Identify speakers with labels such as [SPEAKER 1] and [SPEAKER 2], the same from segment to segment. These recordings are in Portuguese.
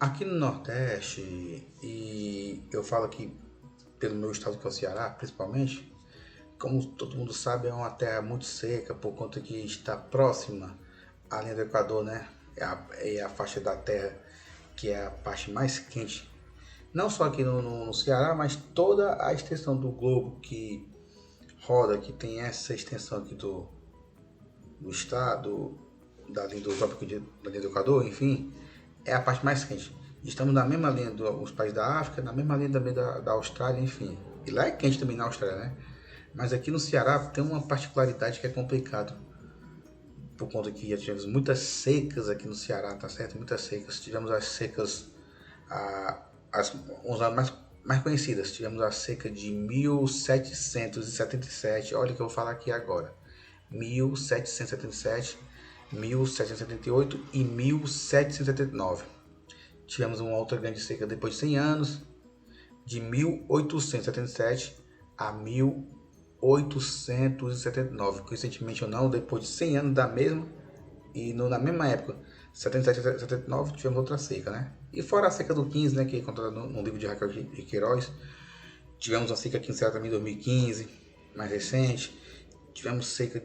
[SPEAKER 1] Aqui no Nordeste, e eu falo aqui pelo meu estado que é o Ceará, principalmente, como todo mundo sabe, é uma terra muito seca, por conta que está próxima à linha do Equador, né? É a faixa da terra que é a parte mais quente, não só aqui no Ceará, mas toda a extensão do globo que roda, que tem essa extensão aqui do estado, da linha do trópico da linha do Equador, enfim, é a parte mais quente. Estamos na mesma linha dos países da África, na mesma linha também da Austrália, enfim. E lá é quente também na Austrália, né? Mas aqui no Ceará tem uma particularidade que é complicado. Por conta que já tivemos muitas secas aqui no Ceará, tá certo? Muitas secas. Tivemos as secas, as mais conhecidas. Tivemos a seca de 1777. Olha o que eu vou falar aqui agora. 1777, 1778 e 1779. Tivemos uma outra grande seca depois de 100 anos, de 1877 a 1879. Coincidentemente ou não, depois de 100 anos da mesma, e na mesma época, 77 e 79, tivemos outra seca, né? E fora a seca do 15, né, que é contada no livro de Raquel de Queiroz, tivemos uma seca aqui no Ceará também em 2015, mais recente. Tivemos seca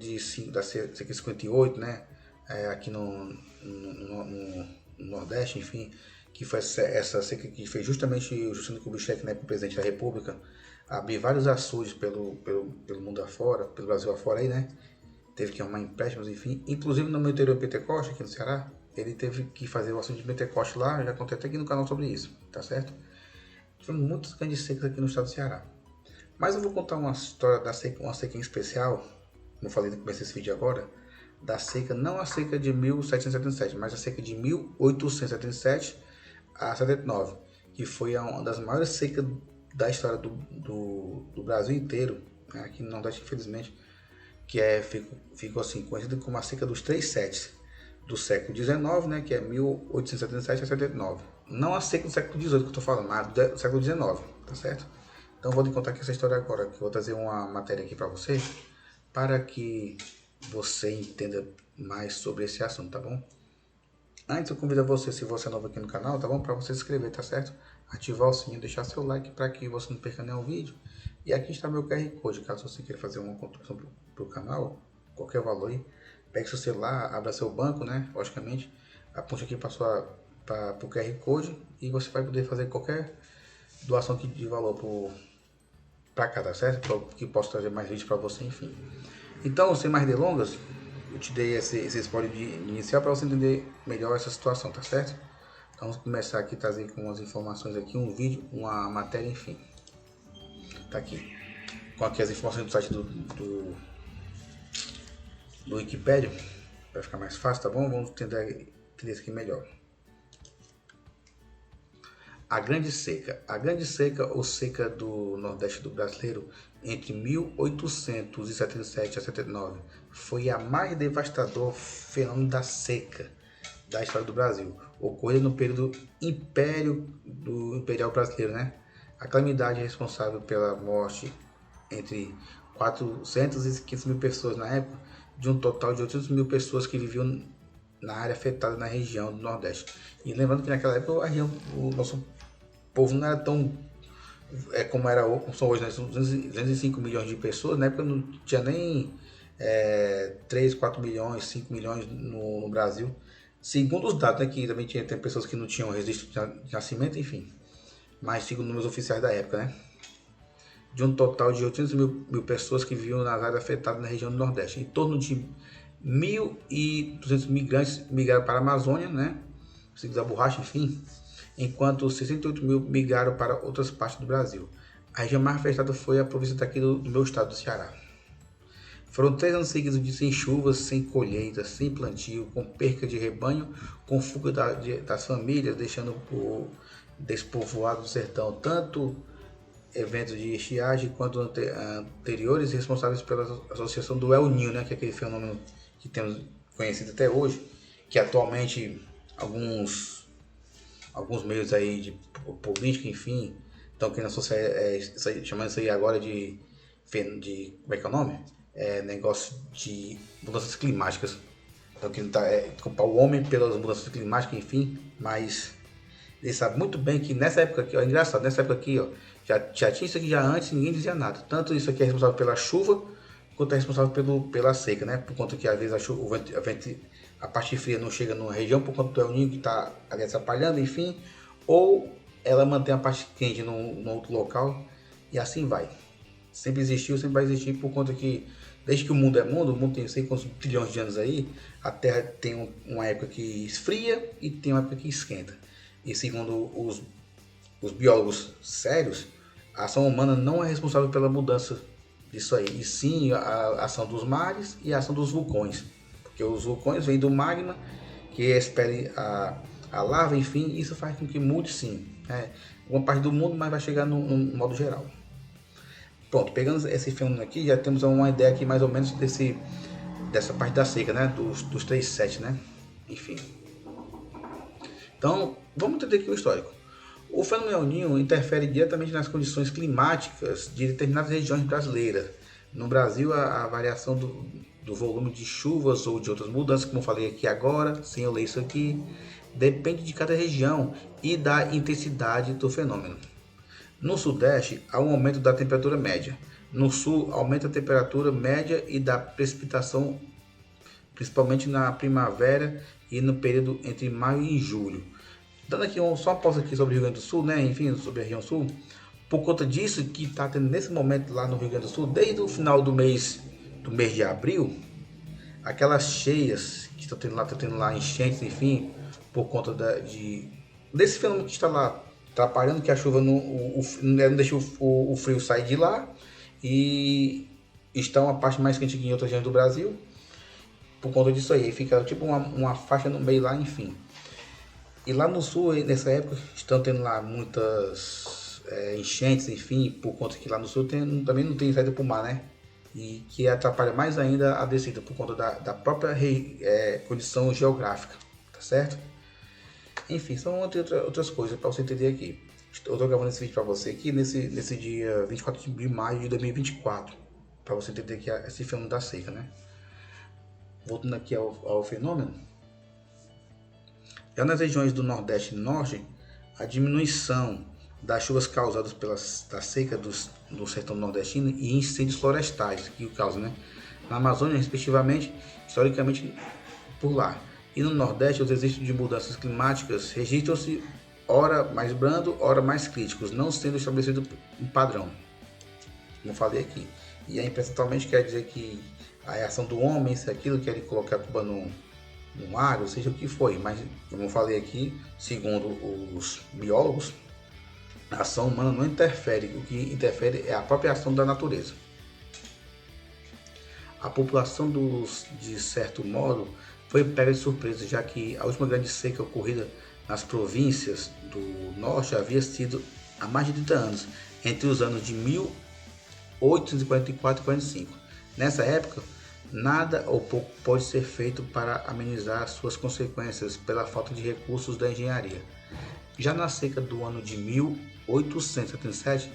[SPEAKER 1] da seca de 58, né? Aqui no Nordeste, enfim, que foi essa seca que fez justamente o Juscelino Kubitschek, né, presidente da República, abrir vários açudes pelo mundo afora, pelo Brasil afora aí, né? Teve que arrumar empréstimos, enfim. Inclusive no meu interior Pentecoste, aqui no Ceará, ele teve que fazer o açude de Pentecoste lá, já contei até aqui no canal sobre isso, tá certo? Tivemos muitas grandes secas aqui no estado do Ceará. Mas eu vou contar uma história da seca, uma seca em especial, como eu falei no começo desse vídeo agora, da seca, não a seca de 1777, mas a seca de 1877 a 79, que foi uma das maiores secas da história do Brasil inteiro, né, aqui no Nordeste, infelizmente, que ficou assim, conhecida como a seca dos 3/7 do século XIX, né, que é 1877 a 79. Não a seca do século XVIII que eu estou falando, mas do século XIX, tá certo? Então eu vou te contar aqui essa história agora, que eu vou trazer uma matéria aqui para você, para que você entenda mais sobre esse assunto, tá bom? Antes eu convido você, se você é novo aqui no canal, tá bom? Para você se inscrever, tá certo? Ativar o sininho, deixar seu like para que você não perca nenhum vídeo. E aqui está meu QR Code, caso você queira fazer uma contribuição pro canal, qualquer valor aí. Pegue seu celular, abra seu banco, né? Logicamente, aponte aqui para o QR Code e você vai poder fazer qualquer doação de valor para cá, tá certo? Para que possa trazer mais vídeos para você, enfim. Então, sem mais delongas, eu te dei esse spoiler inicial para você entender melhor essa situação, tá certo? Então vamos começar aqui a trazer com umas informações aqui, um vídeo, uma matéria, enfim. Tá aqui. Com aqui as informações do site do Wikipedia, para ficar mais fácil, tá bom? Vamos tentar entender isso aqui melhor. A Grande Seca. A Grande Seca ou Seca do Nordeste do Brasileiro entre 1877 a 79 foi a mais devastador fenômeno da seca da história do Brasil, ocorrida no período Imperial Brasileiro, né? A calamidade é responsável pela morte entre 400 e 500 mil pessoas na época, de um total de 800 mil pessoas que viviam na área afetada na região do Nordeste. E lembrando que naquela época o nosso povo não era tão como são hoje, né? São 205 milhões de pessoas, na época não tinha nem 3, 4 milhões, 5 milhões no Brasil. Segundo os dados, né, que também tem pessoas que não tinham registro de nascimento, enfim. Mas segundo números oficiais da época, né? De um total de 800 mil pessoas que viviam nas áreas afetadas na região do Nordeste. Em torno de 1.200 migrantes migraram para a Amazônia, né? Seguidos da borracha, enfim. Enquanto 68 mil migraram para outras partes do Brasil. A região mais afetada foi a província daqui do meu estado, do Ceará. Foram 3 anos seguidos de sem chuvas, sem colheita, sem plantio, com perca de rebanho, com fuga das famílias, deixando o despovoado do sertão, tanto eventos de estiagem quanto anteriores, responsáveis pela associação do El Niño, né, que é aquele fenômeno que temos conhecido até hoje, que atualmente alguns meios aí de política, enfim, estão querendo associar, chamando isso aí agora de como é que é o nome? Negócio de mudanças climáticas. Então, que tá, culpar o homem pelas mudanças climáticas, enfim, mas Ele sabe muito bem que nessa época aqui, ó, é engraçado, nessa época aqui, ó, já tinha isso aqui já antes, ninguém dizia nada. Tanto isso aqui é responsável pela chuva, quanto é responsável pela seca, né? Por conta que às vezes a parte fria não chega numa região por conta do El Niño que está ali atrapalhando, enfim. Ou ela mantém a parte quente num outro local e assim vai. Sempre existiu, sempre vai existir por conta que desde que o mundo tem sei quantos trilhões de anos aí, a Terra tem uma época que esfria e tem uma época que esquenta. E segundo os biólogos sérios, a ação humana não é responsável pela mudança disso aí, e sim a ação dos mares e a ação dos vulcões. Porque os vulcões vêm do magma, que expele a lava, enfim, isso faz com que mude sim. Uma parte do mundo, mas vai chegar no modo geral. Pronto, pegando esse fenômeno aqui, já temos uma ideia aqui mais ou menos dessa parte da seca, né? Dos 3-7, né? Enfim. Então, vamos entender aqui o histórico. O fenômeno El Niño interfere diretamente nas condições climáticas de determinadas regiões brasileiras. No Brasil, a variação do volume de chuvas ou de outras mudanças, como eu falei aqui agora, sem eu ler isso aqui, depende de cada região e da intensidade do fenômeno. No Sudeste, há um aumento da temperatura média. No Sul, aumenta a temperatura média e da precipitação, principalmente na primavera e no período entre maio e julho. Dando aqui só uma pausa aqui sobre o Rio Grande do Sul, né? Enfim, sobre a região Sul. Por conta disso que está tendo nesse momento lá no Rio Grande do Sul, desde o final do mês de abril, aquelas cheias que estão tendo lá enchentes, enfim, por conta desse fenômeno que está lá atrapalhando, que a chuva não deixa o frio sair de lá, e está uma parte mais quente que em outras regiões do Brasil. Por conta disso aí, fica tipo uma faixa no meio lá, enfim. E lá no sul, nessa época, estão tendo lá muitas enchentes, enfim, por conta que lá no sul também não tem saída para o mar, né? E que atrapalha mais ainda a descida por conta da própria condição geográfica, tá certo? Enfim, são outras coisas para você entender aqui. Eu estou gravando esse vídeo para você aqui nesse dia 24 de maio de 2024, para você entender que esse fenômeno da seca, né? Voltando aqui ao fenômeno. Já nas regiões do Nordeste e Norte, a diminuição das chuvas causadas da seca do sertão nordestino e incêndios florestais que o causam, né? Na Amazônia, respectivamente, historicamente por lá. E no Nordeste, os registros de mudanças climáticas registram-se ora mais brando, ora mais críticos, não sendo estabelecido um padrão, como falei aqui. E a imprensa totalmente quer dizer que a ação do homem, isso aquilo, quer colocar a culpa no mar, ou seja o que foi. Mas, como eu falei aqui, segundo os biólogos, a ação humana não interfere, o que interfere é a própria ação da natureza. A população de certo modo, foi pega de surpresa, já que a última grande seca ocorrida nas províncias do norte havia sido há mais de 30 anos, entre os anos de 1844 e 45. Nessa época, nada ou pouco pode ser feito para amenizar suas consequências pela falta de recursos da engenharia. Já na seca do ano de 1877,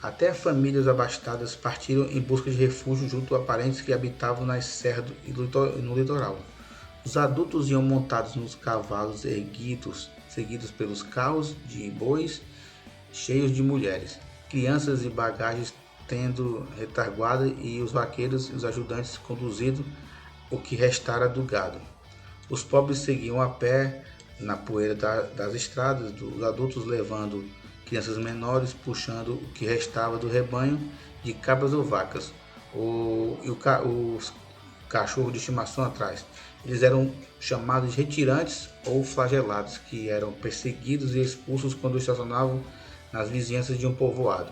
[SPEAKER 1] até famílias abastadas partiram em busca de refúgio junto a parentes que habitavam nas serras e no litoral. Os adultos iam montados nos cavalos erguidos, seguidos pelos carros de bois cheios de mulheres, crianças e bagagens tendo retaguarda, e os vaqueiros e os ajudantes conduzindo o que restara do gado. Os pobres seguiam a pé na poeira das estradas, os adultos levando crianças menores, puxando o que restava do rebanho de cabras ou vacas, os cachorros de estimação atrás. Eles eram chamados de retirantes ou flagelados, que eram perseguidos e expulsos quando estacionavam nas vizinhanças de um povoado.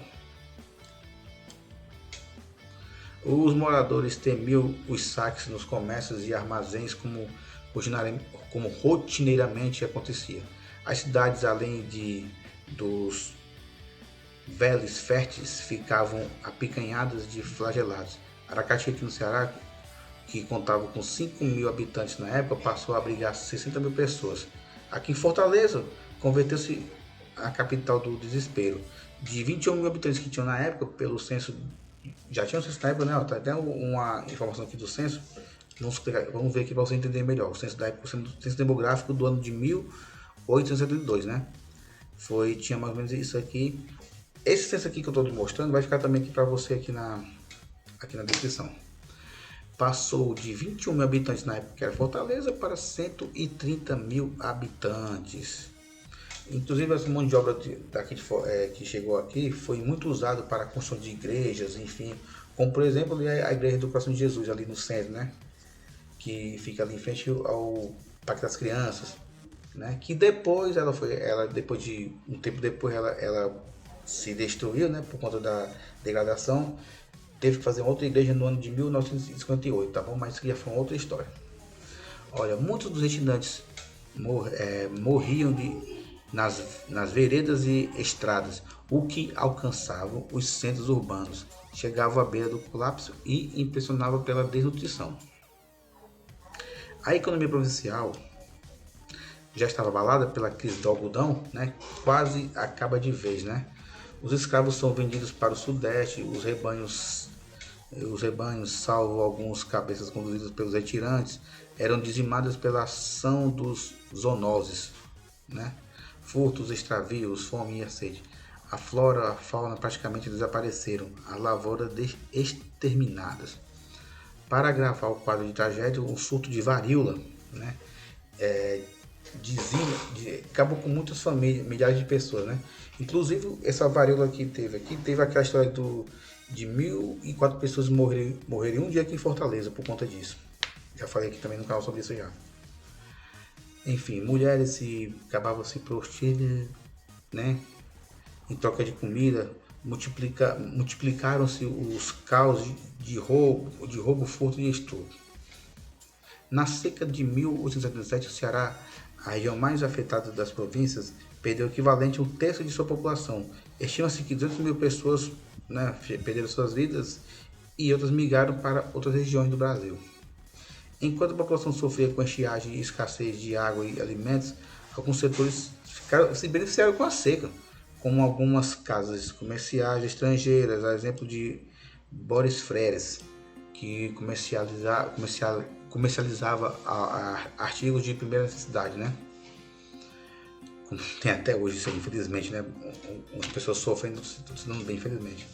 [SPEAKER 1] Os moradores temiam os saques nos comércios e armazéns como rotineiramente acontecia. As cidades, além dos velhos férteis, ficavam apicanhadas de flagelados. Aracati, aqui no Ceará, que contava com 5.000 habitantes na época, passou a abrigar 60.000 pessoas. Aqui em Fortaleza, converteu-se a capital do desespero. De 21.000 habitantes que tinham na época, pelo censo, já tinha um censo na época, né? Tá até uma informação aqui do censo. Vamos ver aqui para você entender melhor. O censo da época, o censo demográfico do ano de 1872, né? tinha mais ou menos isso aqui. Esse censo aqui que eu estou mostrando vai ficar também aqui para você aqui na descrição. Passou de 21 mil habitantes na época que era Fortaleza para 130 mil habitantes. Inclusive essa mão de obra que chegou aqui foi muito usado para a construção de igrejas, enfim, como por exemplo a igreja do Coração de Jesus ali no centro, né, que fica ali em frente ao Parque das Crianças, né, que depois depois de um tempo depois ela se destruiu, né, por conta da degradação. Teve que fazer outra igreja no ano de 1958, tá bom? Mas isso já foi uma outra história. Olha, muitos dos retinantes morriam nas veredas e estradas, o que alcançava os centros urbanos, chegava à beira do colapso e impressionava pela desnutrição. A economia provincial já estava abalada pela crise do algodão, né? Quase acaba de vez, né? Os escravos são vendidos para o sudeste, os rebanhos, salvo alguns cabeças conduzidas pelos retirantes, eram dizimados pela ação dos zoonoses, né? Furtos, extravios, fome e a sede. A flora e a fauna praticamente desapareceram, as lavouras exterminadas. Para agravar o quadro de tragédia, um surto de varíola, né? Acabou com muitas famílias, milhares de pessoas, né? Inclusive essa varíola que teve aquela história de 1.004 pessoas morrerem um dia aqui em Fortaleza por conta disso. Já falei aqui também no canal sobre isso já. Enfim, mulheres acabavam se prostituindo, né? Em troca de comida, multiplicaram-se os casos de roubo, furto e estupro. Na seca de 1877, o Ceará, a região mais afetada das províncias, perdeu o equivalente a um terço de sua população. Estima-se que 200 mil pessoas, né, perderam suas vidas e outras migraram para outras regiões do Brasil. Enquanto a população sofria com estiagem e escassez de água e alimentos, alguns setores se beneficiaram com a seca, como algumas casas comerciais estrangeiras, a exemplo de Boris Freires, que comercializava artigos de primeira necessidade, né? Como tem até hoje isso aí, infelizmente, né? As pessoas sofrem, estão se dando bem, infelizmente.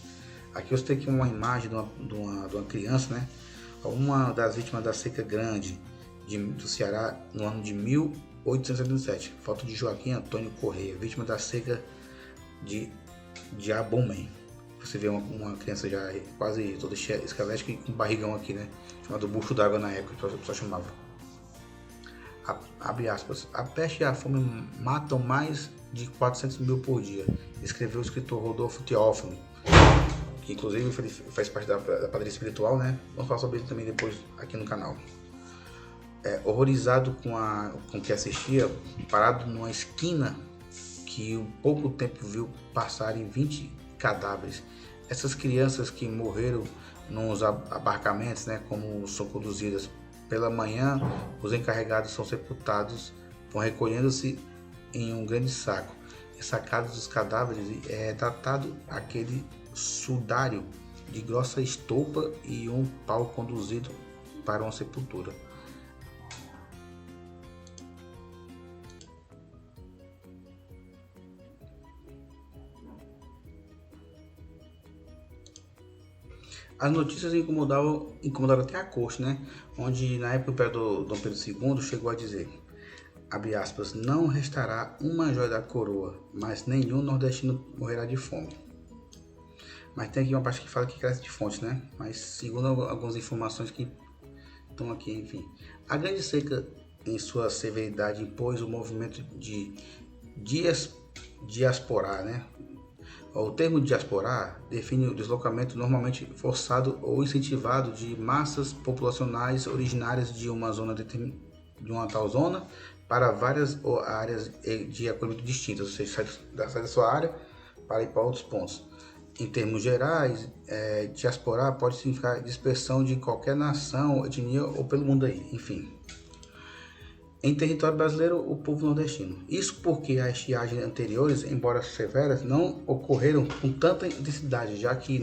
[SPEAKER 1] Aqui você tem aqui uma imagem de uma criança, né? Uma das vítimas da seca grande do Ceará no ano de 1877. Foto de Joaquim Antônio Correia, vítima da seca de Abomem. Você vê uma criança já quase toda esquelética e com barrigão aqui, né? Chamado bucho d'água na época, que o pessoal chamava. Abre aspas. A peste e a fome matam mais de 400 mil por dia, escreveu o escritor Rodolfo Teófilo, que inclusive faz parte da padaria espiritual, né? Vamos falar sobre isso também depois aqui no canal. Horrorizado com o que assistia, parado numa esquina que em pouco tempo viu passarem 20 cadáveres. Essas crianças que morreram nos abarcamentos, né, como são conduzidas pela manhã, os encarregados são sepultados, vão recolhendo-se em um grande saco. E sacados dos cadáveres é datado aquele sudário de grossa estopa e um pau conduzido para uma sepultura. As notícias incomodaram até a corte, né? Onde na época o imperador Dom Pedro II chegou a dizer, abre aspas, não restará uma joia da coroa, mas nenhum nordestino morrerá de fome. Mas tem aqui uma parte que fala que cresce de fontes, né? Mas segundo algumas informações que estão aqui, enfim. A grande seca, em sua severidade, impôs o movimento de diasporar, né? O termo diasporar define o deslocamento normalmente forçado ou incentivado de massas populacionais originárias de uma tal zona para várias áreas de acolhimento distintas, ou seja, sai da sua área para ir para outros pontos. Em termos gerais, diasporar pode significar dispersão de qualquer nação, etnia ou pelo mundo aí, enfim. Em território brasileiro, o povo nordestino. Isso porque as estiagens anteriores, embora severas, não ocorreram com tanta intensidade, já que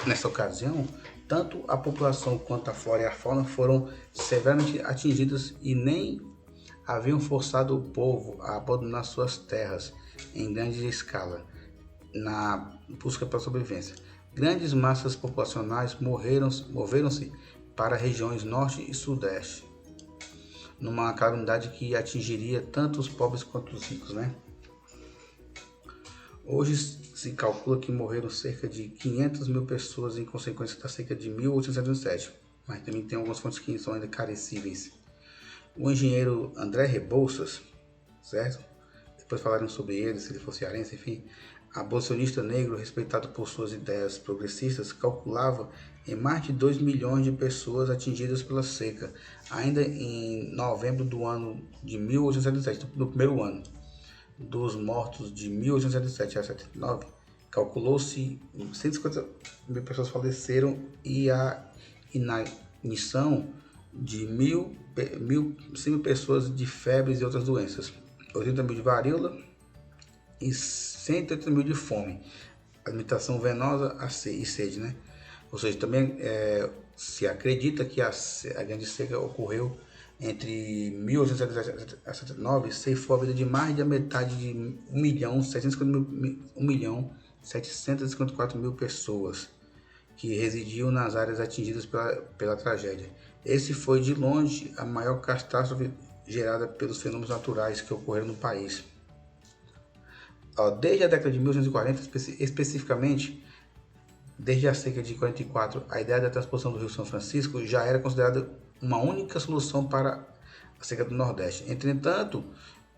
[SPEAKER 1] nessa ocasião, tanto a população quanto a flora e a fauna foram severamente atingidas e nem haviam forçado o povo a abandonar suas terras em grande escala, na busca pela sobrevivência. Grandes massas populacionais moveram-se para regiões norte e sudeste, numa calamidade que atingiria tanto os pobres quanto os ricos, né? Hoje se calcula que morreram cerca de 500 mil pessoas em consequência da seca de 1877, mas também tem algumas fontes que são ainda carecíveis. O engenheiro André Rebouças, certo? Depois falaremos sobre ele, se ele fosse cearense, enfim. Abolicionista negro, respeitado por suas ideias progressistas, calculava em mais de 2 milhões de pessoas atingidas pela seca, ainda em novembro do ano de 1877, no primeiro ano. Dos mortos de 1877 a 79, calculou-se 150 mil pessoas faleceram e a inanição de 100 mil pessoas de febres e outras doenças, 80 mil de varíola e 180 mil de fome, alimentação venosa e sede, né? Ou seja, também se acredita que a grande seca ocorreu entre 1877 a 79, ceifou a vida de mais da metade de 1.754 mil pessoas que residiam nas áreas atingidas pela tragédia. Esse foi de longe a maior catástrofe gerada pelos fenômenos naturais que ocorreram no país. Desde a década de 1940, especificamente, desde a seca de 44, a ideia da transposição do Rio São Francisco já era considerada uma única solução para a seca do Nordeste. Entretanto,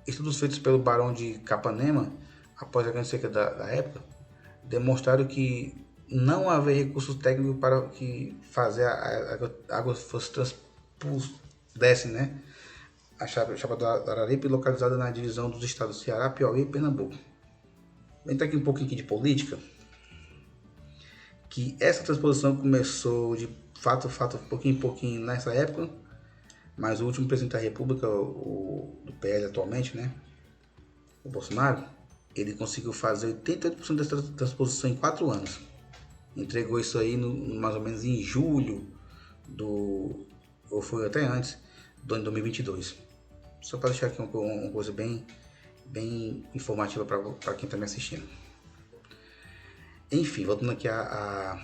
[SPEAKER 1] estudos feitos pelo Barão de Capanema, após a grande seca da época, demonstraram que não havia recursos técnicos para que fazer a água fosse transpusesse, né? A Chapada do Araripe, localizada na divisão dos estados Ceará, Piauí e Pernambuco. Vou entrar aqui um pouquinho de política, que essa transposição começou de fato, pouquinho em pouquinho nessa época, mas o último presidente da República, do PL atualmente, né, o Bolsonaro, ele conseguiu fazer 88% dessa transposição em 4 anos. Entregou isso aí mais ou menos em julho ou foi até antes, do ano 2022. Só para deixar aqui uma coisa bem informativa para quem está me assistindo. Enfim, voltando aqui à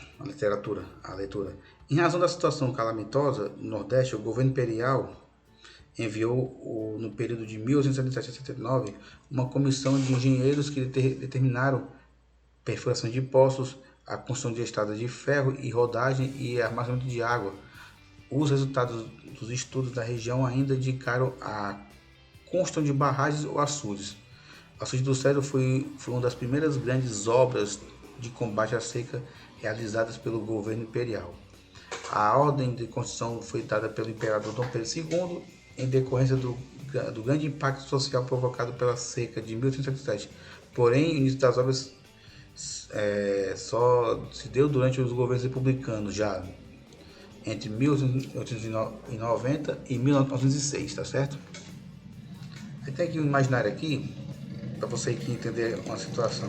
[SPEAKER 1] leitura. Em razão da situação calamitosa no Nordeste, o governo imperial enviou, no período de 1877 a 79, uma comissão de engenheiros que determinaram perfuração de poços, a construção de estradas de ferro e rodagem e armazenamento de água. Os resultados dos estudos da região ainda indicaram a construção de barragens ou açudes. O açude do Cedro foi uma das primeiras grandes obras de combate à seca realizadas pelo governo imperial. A ordem de construção foi dada pelo imperador Dom Pedro II em decorrência do grande impacto social provocado pela seca de 1877. Porém, o início das obras só se deu durante os governos republicanos, já entre 1890 e 1906, tá certo? Aí tem aqui um imaginário aqui, para você aqui entender uma situação.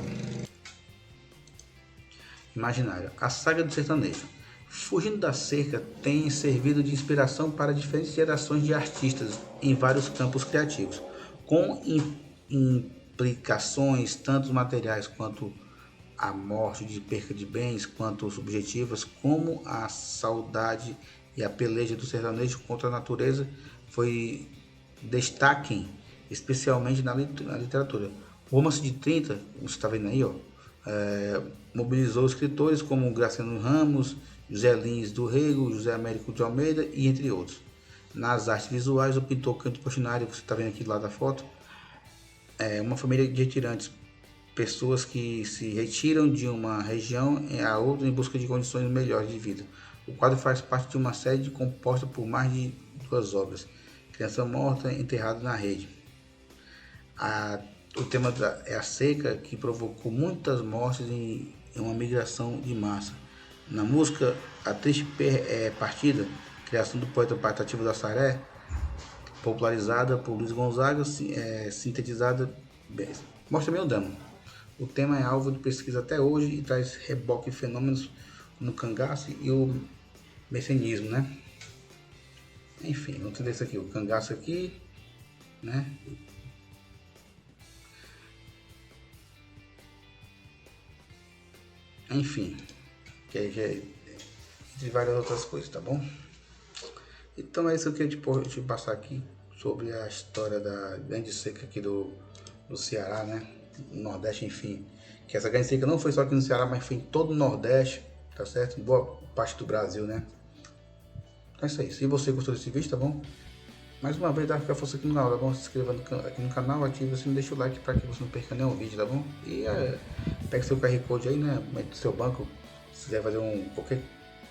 [SPEAKER 1] Imaginário. A saga do sertanejo. Fugindo da Cerca tem servido de inspiração para diferentes gerações de artistas em vários campos criativos, com implicações tanto materiais quanto a morte de perca de bens, quanto subjetivas, como a saudade e a peleja do sertanejo contra a natureza foi destaquem, especialmente na literatura. O Romance de 30, você está vendo aí, mobilizou escritores como Graciliano Ramos, José Lins do Rego, José Américo de Almeida e entre outros. Nas artes visuais, o pintor Canto Portinari, que você está vendo aqui lá da foto, uma família de retirantes, pessoas que se retiram de uma região a outra em busca de condições melhores de vida. O quadro faz parte de uma série composta por mais de 2 obras. Criança morta enterrada na rede. O tema é a seca, que provocou muitas mortes em uma migração de massa. Na música A Triste Partida, criação do poeta Patativa da Saré, popularizada por Luiz Gonzaga, sintetizada, mostra bem o dano. O tema é alvo de pesquisa até hoje e traz reboque fenômenos como o cangaço e o mecenismo, né? Enfim, vamos entender isso aqui. O cangaço aqui né? Enfim, que aí já é de várias outras coisas, tá bom? Então é isso que eu queria te passar aqui sobre a história da grande seca aqui do Ceará, né? No Nordeste, enfim. Que essa grande seca não foi só aqui no Ceará, mas foi em todo o Nordeste, tá certo? Em boa parte do Brasil, né? Então é isso aí. Se você gostou desse vídeo, tá bom? Mais uma vez, dá pra força aqui no canal, tá bom? Se inscreva aqui no canal, ative assim, deixa o like para que você não perca nenhum vídeo, tá bom? E pega seu QR Code aí, né? Mete no seu banco. Se quiser fazer qualquer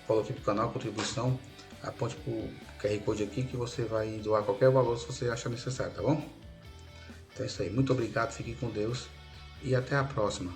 [SPEAKER 1] valor aqui do canal, contribuição, aponte pro QR Code aqui que você vai doar qualquer valor se você achar necessário, tá bom? Então é isso aí. Muito obrigado, fique com Deus e até a próxima.